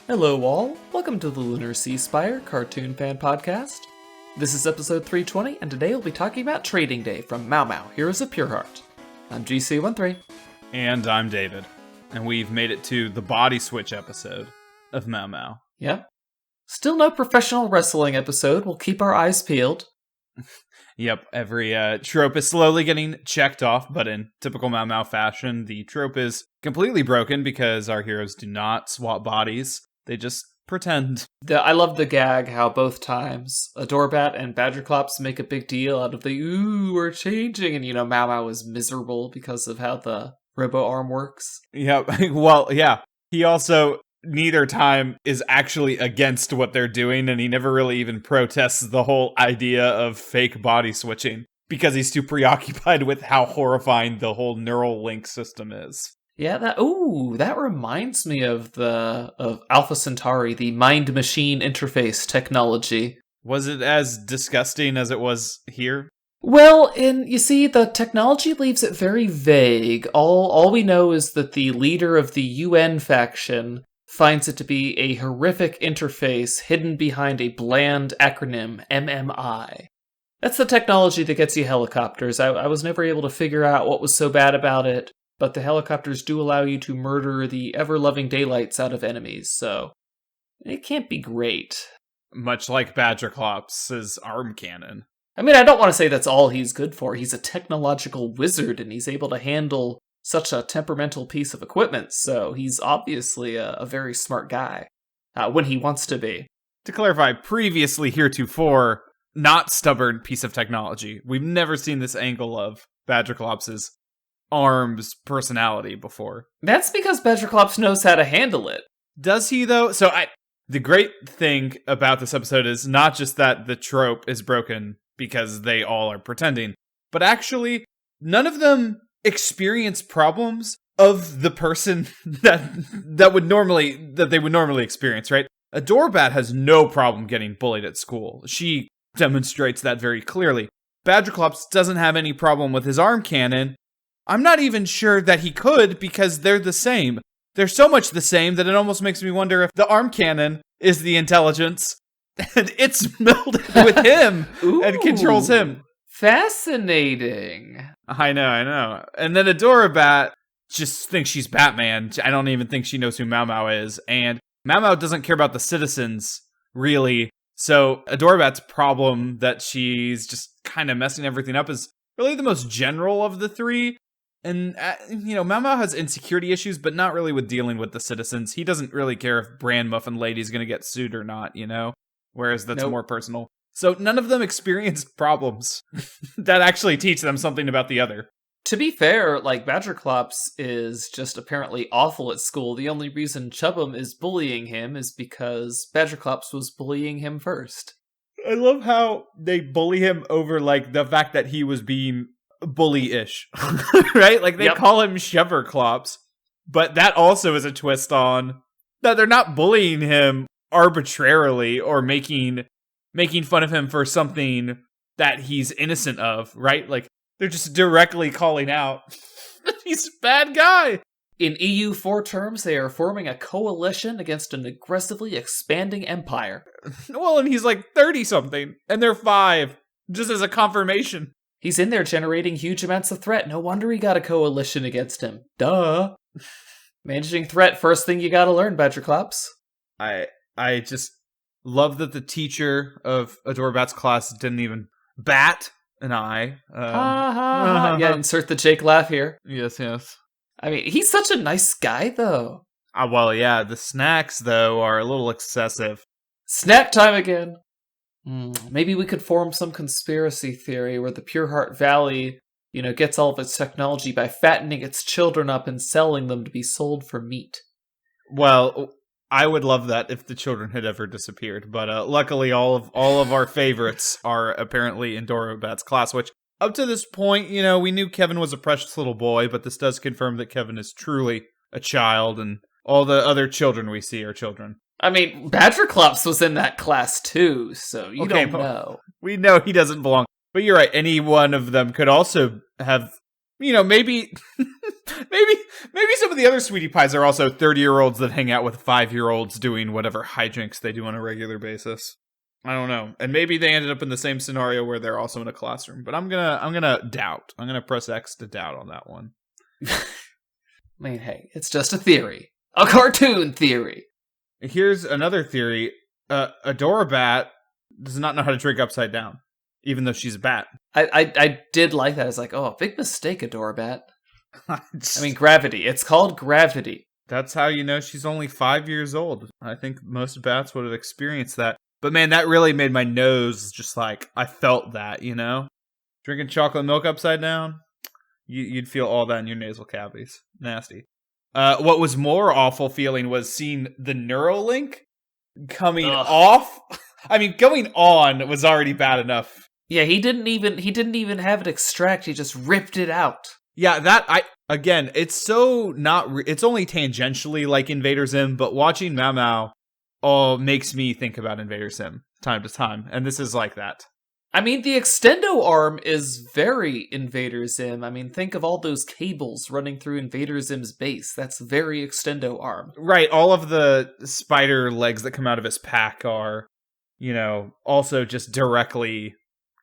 Hello all, welcome to the Lunar Sea Spire Cartoon Fan Podcast. This is episode 320, and today we'll be talking about Trading Day from Mao Mao, Heroes of Pure Heart. I'm GC13. And I'm David. And we've made it to the body switch episode of Mao Mao. Yep. Still no professional wrestling episode, we'll keep our eyes peeled. Yep, every trope is slowly getting checked off, but in typical Mao Mao fashion, the trope is completely broken because our heroes do not swap bodies. They just pretend. I love the gag how both times Adorabat and Badgerclops make a big deal out of the, ooh, we're changing, and Mao Mao is miserable because of how the robo-arm works. Yeah, well, yeah. He also, neither time, is actually against what they're doing, and he never really even protests the whole idea of fake body switching, because he's too preoccupied with how horrifying the whole neural link system is. Yeah, that reminds me of Alpha Centauri, the mind-machine interface technology. Was it as disgusting as it was here? Well, you see, the technology leaves it very vague. All we know is that the leader of the UN faction finds it to be a horrific interface hidden behind a bland acronym, MMI. That's the technology that gets you helicopters. I was never able to figure out what was so bad about it. But the helicopters do allow you to murder the ever-loving daylights out of enemies, so it can't be great. Much like Badgerclops' arm cannon. I mean, I don't want to say that's all he's good for. He's a technological wizard, and he's able to handle such a temperamental piece of equipment, so he's obviously a very smart guy, when he wants to be. To clarify, previously heretofore, not stubborn piece of technology. We've never seen this angle of Badgerclops' arms personality before. That's because Badgerclops knows how to handle it. Does he, though? So the great thing about this episode is not just that the trope is broken because they all are pretending, but actually none of them experience problems of the person that they would normally experience, right? Adorabat has no problem getting bullied at school. She demonstrates that very clearly. Badgerclops doesn't have any problem with his arm cannon. I'm not even sure that he could, because they're the same. They're so much the same that it almost makes me wonder if the arm cannon is the intelligence, and it's melded with him and controls him. Fascinating. I know. And then Adorabat just thinks she's Batman. I don't even think she knows who Mao Mao is, and Mao Mao doesn't care about the citizens, really. So Adorabat's problem that she's just kind of messing everything up is really the most general of the three. And, Mao Mao has insecurity issues, but not really with dealing with the citizens. He doesn't really care if Brand Muffin Lady's going to get sued or not, Whereas that's more personal. So none of them experience problems that actually teach them something about the other. To be fair, Badgerclops is just apparently awful at school. The only reason Chubbum is bullying him is because Badgerclops was bullying him first. I love how they bully him over, the fact that he was being bully-ish, right? They call him Shoverclops, but that also is a twist on that they're not bullying him arbitrarily or making fun of him for something that he's innocent of, right? They're just directly calling out he's a bad guy. In EU4 terms, they are forming a coalition against an aggressively expanding empire. Well, and he's 30-something, and they're 5, just as a confirmation. He's in there generating huge amounts of threat. No wonder he got a coalition against him. Duh. Managing threat, first thing you gotta learn, Badgerclops. I just love that the teacher of Adorabat's class didn't even bat an eye. Yeah, insert the Jake laugh here. Yes. I mean, he's such a nice guy, though. Well, yeah, the snacks, though, are a little excessive. Snack time again. Maybe we could form some conspiracy theory where the Pure Heart Valley, gets all of its technology by fattening its children up and selling them to be sold for meat. Well, I would love that if the children had ever disappeared, but luckily all of our favorites are apparently in Adorabat's class, which up to this point, we knew Kevin was a precious little boy, but this does confirm that Kevin is truly a child, and all the other children we see are children. I mean, Badgerclops was in that class too, so you don't know. We know he doesn't belong. But you're right, any one of them could also have, maybe Maybe some of the other sweetie pies are also 30-year-olds that hang out with 5-year-olds doing whatever hijinks they do on a regular basis. I don't know. And maybe they ended up in the same scenario where they're also in a classroom. But I'm gonna doubt. I'm gonna press X to doubt on that one. I mean, hey, it's just a theory. A cartoon theory. Here's another theory. Adorabat does not know how to drink upside down, even though she's a bat. I did like that. I was like, oh, big mistake, Adorabat. I mean, gravity. It's called gravity. That's how you know she's only 5 years old. I think most bats would have experienced that. But man, that really made my nose just like, I felt that, you know? Drinking chocolate milk upside down, you'd feel all that in your nasal cavities. Nasty. What was more awful feeling was seeing the Neuralink coming off. I mean, going on was already bad enough. Yeah, he didn't even have it extract. He just ripped it out. Yeah, it's it's only tangentially like Invader Zim, but watching Mao Mao makes me think about Invader Zim time to time, and this is like that. I mean, the extendo arm is very Invader Zim. I mean, think of all those cables running through Invader Zim's base. That's very extendo arm. Right, all of the spider legs that come out of his pack are, you know, also just directly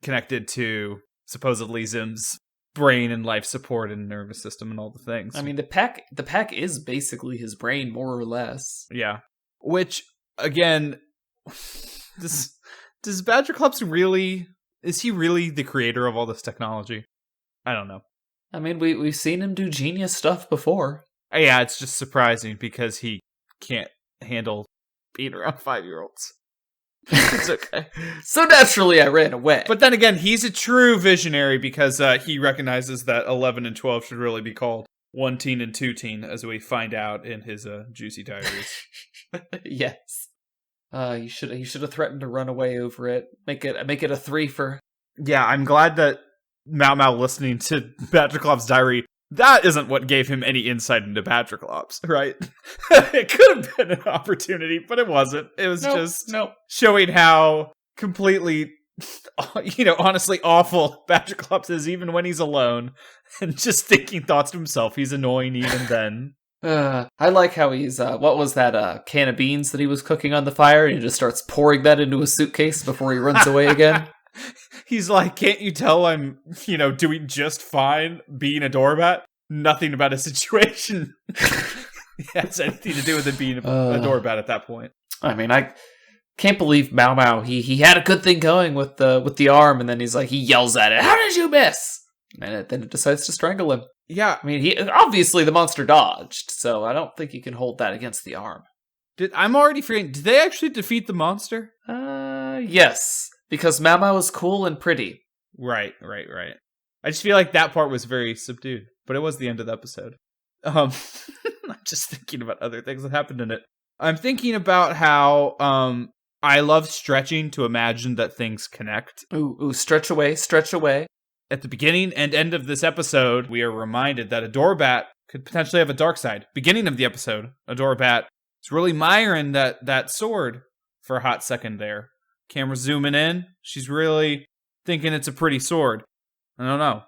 connected to supposedly Zim's brain and life support and nervous system and all the things. I mean, the pack is basically his brain, more or less. Yeah. Which, again, does Badgerclops really... Is he really the creator of all this technology? I don't know. I mean, we've seen him do genius stuff before. Yeah, it's just surprising because he can't handle being around 5-year-olds. It's okay. So naturally, I ran away. But then again, he's a true visionary because he recognizes that 11 and 12 should really be called 1 teen and 2 teen, as we find out in his juicy diaries. Yes. You should have threatened to run away over it. Make it a 3 for. Yeah, I'm glad that Mao Mao listening to Badgerclops' diary. That isn't what gave him any insight into Badgerclops, right? It could have been an opportunity, but it wasn't. It was just showing how completely, honestly awful Badgerclops is even when he's alone and just thinking thoughts to himself. He's annoying even then. I like how he's, what was that can of beans that he was cooking on the fire, and he just starts pouring that into a suitcase before he runs away again? He's like, can't you tell I'm, doing just fine being Adorabat? Nothing about a situation has anything to do with it being Adorabat at that point. I mean, I can't believe Mao Mao, he had a good thing going with the arm, and then he yells at it, "How did you miss?" And then it decides to strangle him. Yeah. I mean, obviously the monster dodged, so I don't think you can hold that against the arm. I'm already forgetting, did they actually defeat the monster? Yes, because Mao Mao is cool and pretty. Right. I just feel like that part was very subdued, but it was the end of the episode. I'm just thinking about other things that happened in it. I'm thinking about how I love stretching to imagine that things connect. Ooh, stretch away. At the beginning and end of this episode, we are reminded that Adorabat could potentially have a dark side. Beginning of the episode, Adorabat is really admiring that sword for a hot second there. Camera zooming in. She's really thinking it's a pretty sword. I don't know.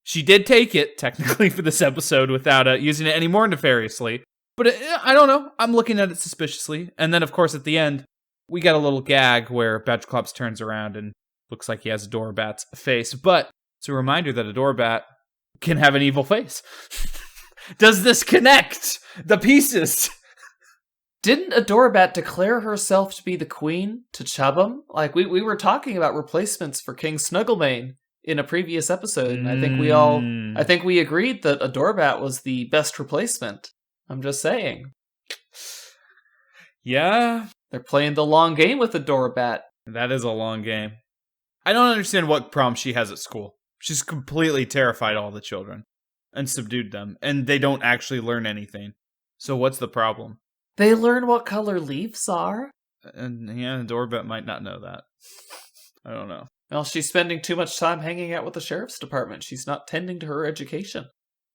She did take it, technically, for this episode without using it any more nefariously. But I don't know. I'm looking at it suspiciously. And then, of course, at the end, we got a little gag where Badgerclops turns around and looks like he has Adorabat's face. But it's a reminder that Adorabat can have an evil face. Does this connect the pieces? Didn't Adorabat declare herself to be the queen to Chabum? Like, we were talking about replacements for King Snugglemane in a previous episode, and I think we agreed that Adorabat was the best replacement. I'm just saying. Yeah. They're playing the long game with Adorabat. That is a long game. I don't understand what problem she has at school. She's completely terrified all the children and subdued them, and they don't actually learn anything. So what's the problem? They learn what color leaves are. And yeah, Adorabat might not know that. I don't know. Well, she's spending too much time hanging out with the sheriff's department. She's not tending to her education.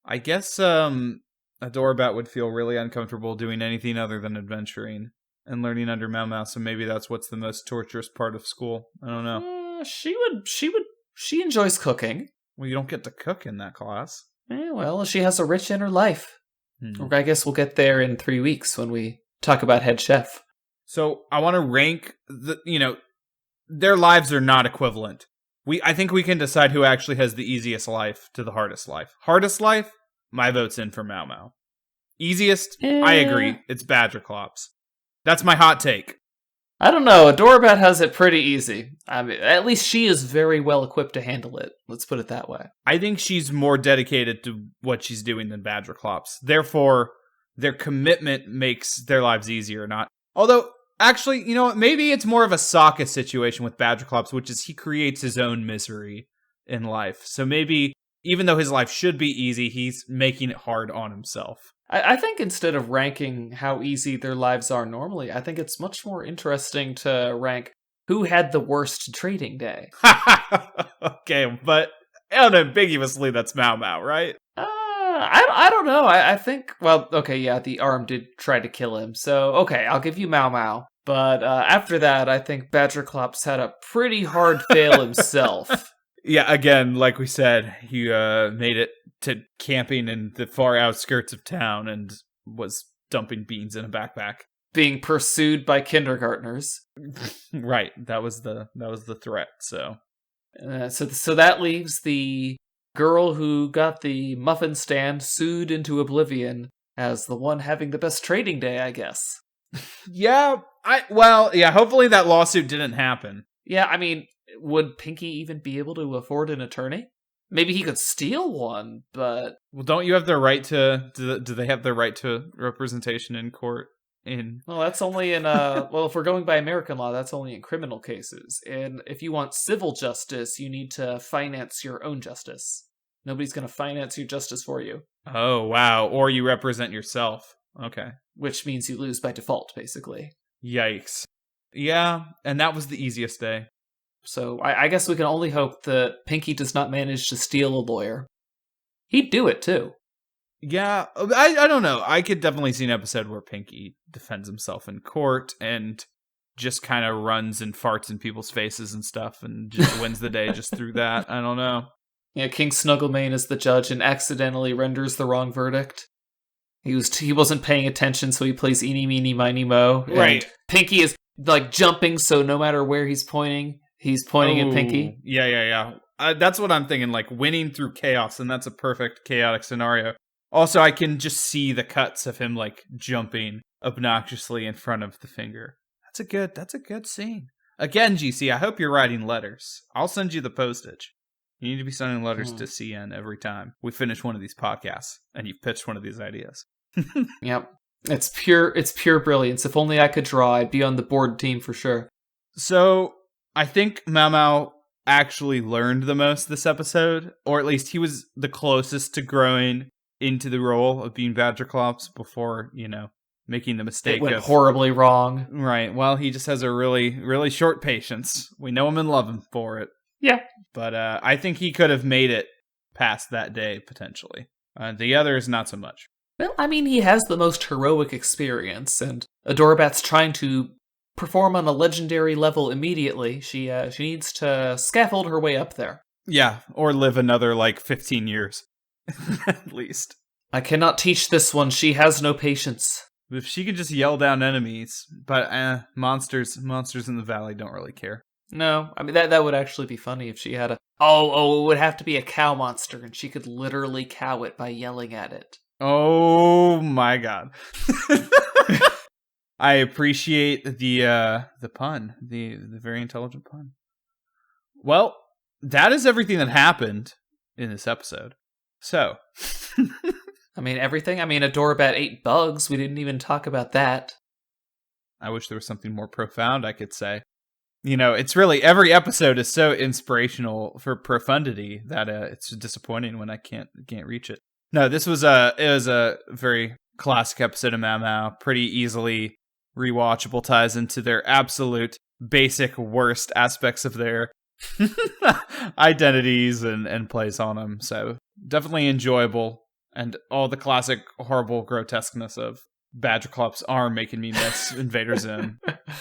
I guess Adorabat would feel really uncomfortable doing anything other than adventuring and learning under Mao Mao, so maybe that's what's the most torturous part of school. I don't know. She enjoys cooking. Well, you don't get to cook in that class. Well, she has a rich inner life. Hmm. I guess we'll get there in 3 weeks when we talk about Head Chef. So I want to rank their lives are not equivalent. I think we can decide who actually has the easiest life to the hardest life. Hardest life, my vote's in for Mao Mao. Easiest, I agree, it's Badgerclops. That's my hot take. I don't know, Adorabat has it pretty easy. I mean, at least she is very well equipped to handle it. Let's put it that way. I think she's more dedicated to what she's doing than Badgerclops. Therefore, their commitment makes their lives easier, not... Although, actually, you know what? Maybe it's more of a Sokka situation with Badgerclops, which is he creates his own misery in life. So maybe, even though his life should be easy, he's making it hard on himself. I think instead of ranking how easy their lives are normally, I think it's much more interesting to rank who had the worst trading day. Okay, but unambiguously, that's Mao Mao, right? I don't know. I think, well, okay, yeah, the arm did try to kill him. So, okay, I'll give you Mao Mao. But after that, I think Badgerclops had a pretty hard fail himself. Yeah, again, like we said, he made it to camping in the far outskirts of town and was dumping beans in a backpack. Being pursued by kindergartners. Right, that was the threat, so. So that leaves the girl who got the muffin stand sued into oblivion as the one having the best trading day, I guess. Yeah, hopefully that lawsuit didn't happen. Yeah, I mean, would Pinky even be able to afford an attorney? Maybe he could steal one, but... Well, don't you have the right to... Do they have the right to representation in court? Well, that's only in... well, if we're going by American law, that's only in criminal cases. And if you want civil justice, you need to finance your own justice. Nobody's going to finance your justice for you. Oh, wow. Or you represent yourself. Okay. Which means you lose by default, basically. Yikes. Yeah, and that was the easiest day. So I guess we can only hope that Pinky does not manage to steal a lawyer. He'd do it, too. Yeah, I don't know. I could definitely see an episode where Pinky defends himself in court and just kind of runs and farts in people's faces and stuff and just wins the day just through that. I don't know. Yeah, King Snugglemane is the judge and accidentally renders the wrong verdict. He wasn't paying attention, so he plays Eeny, Meeny, Miny, Mo. Right. Pinky is, like, jumping, so no matter where he's pointing at Pinky. Yeah. That's what I'm thinking, like, winning through chaos, and that's a perfect chaotic scenario. Also, I can just see the cuts of him, like, jumping obnoxiously in front of the finger. That's a good scene. Again, GC, I hope you're writing letters. I'll send you the postage. You need to be sending letters to CN every time we finish one of these podcasts, and you've pitched one of these ideas. Yep. It's pure brilliance. If only I could draw, I'd be on the board team for sure. So, I think Mao Mao actually learned the most this episode, or at least he was the closest to growing into the role of being Badgerclops before, making the mistake it went horribly wrong. Right. Well, he just has a really, really short patience. We know him and love him for it. Yeah. But I think he could have made it past that day, potentially. The others, not so much. Well, I mean, he has the most heroic experience, and Adorabat's trying to perform on a legendary level immediately. She needs to scaffold her way up there. Yeah, or live another, 15 years. At least. I cannot teach this one. She has no patience. If she could just yell down enemies, but monsters in the valley don't really care. No, I mean, that would actually be funny if she had it would have to be a cow monster, and she could literally cow it by yelling at it. Oh my god. I appreciate the pun, the very intelligent pun. Well, that is everything that happened in this episode. So, I mean, everything. I mean, Adorabat ate bugs. We didn't even talk about that. I wish there was something more profound I could say. It's really, every episode is so inspirational for profundity that it's disappointing when I can't reach it. No, this was a very classic episode of Mao Mao. Pretty easily rewatchable, ties into their absolute basic worst aspects of their identities and plays on them. So definitely enjoyable, and all the classic horrible grotesqueness of Badgerclops' arm making me miss Invader Zim.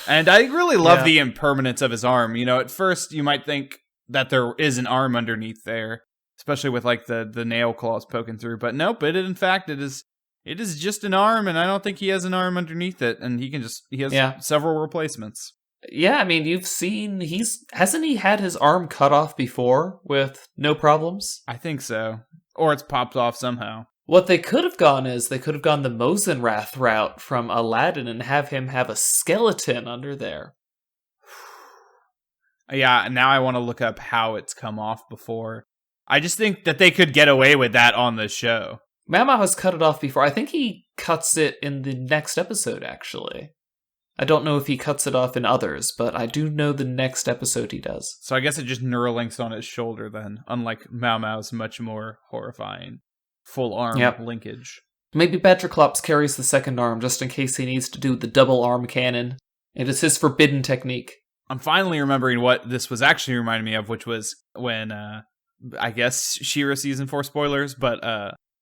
And I really love the impermanence of his arm. At first you might think that there is an arm underneath there, especially with like the nail claws poking through. But nope, in fact it is just an arm, and I don't think he has an arm underneath it, and he has several replacements. Yeah, I mean, you've seen hasn't he had his arm cut off before with no problems? I think so. Or it's popped off somehow. What they could have gone is they could have gone the Mosenrath route from Aladdin and have him have a skeleton under there. Yeah, now I want to look up how it's come off before. I just think that they could get away with that on the show. Mao Mao has cut it off before. I think he cuts it in the next episode, actually. I don't know if he cuts it off in others, but I do know the next episode he does. So I guess it just Neuralinks on his shoulder then, unlike Mao Mao's much more horrifying full arm linkage. Maybe Badgerclops carries the second arm just in case he needs to do the double arm cannon. It is his forbidden technique. I'm finally remembering what this was actually reminding me of, which was when, I guess, She-Ra Season 4 spoilers, but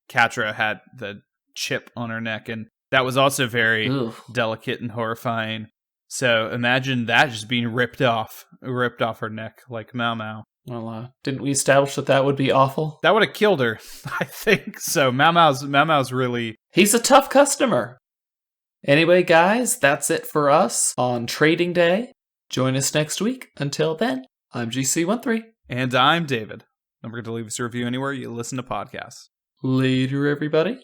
Catra had the chip on her neck, and that was also very delicate and horrifying. So imagine that just being ripped off her neck like Mao Mao. Well, didn't we establish that would be awful? That would have killed her, I think. So Mao Mao's really... He's a tough customer. Anyway, guys, that's it for us on Trading Day. Join us next week. Until then, I'm GC13. And I'm David. Don't forget to leave us a review anywhere you listen to podcasts. Later, everybody.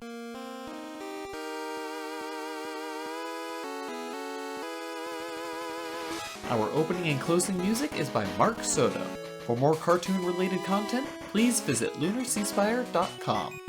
Our opening and closing music is by Mark Soto. For more cartoon-related content, please visit lunarceasefire.com.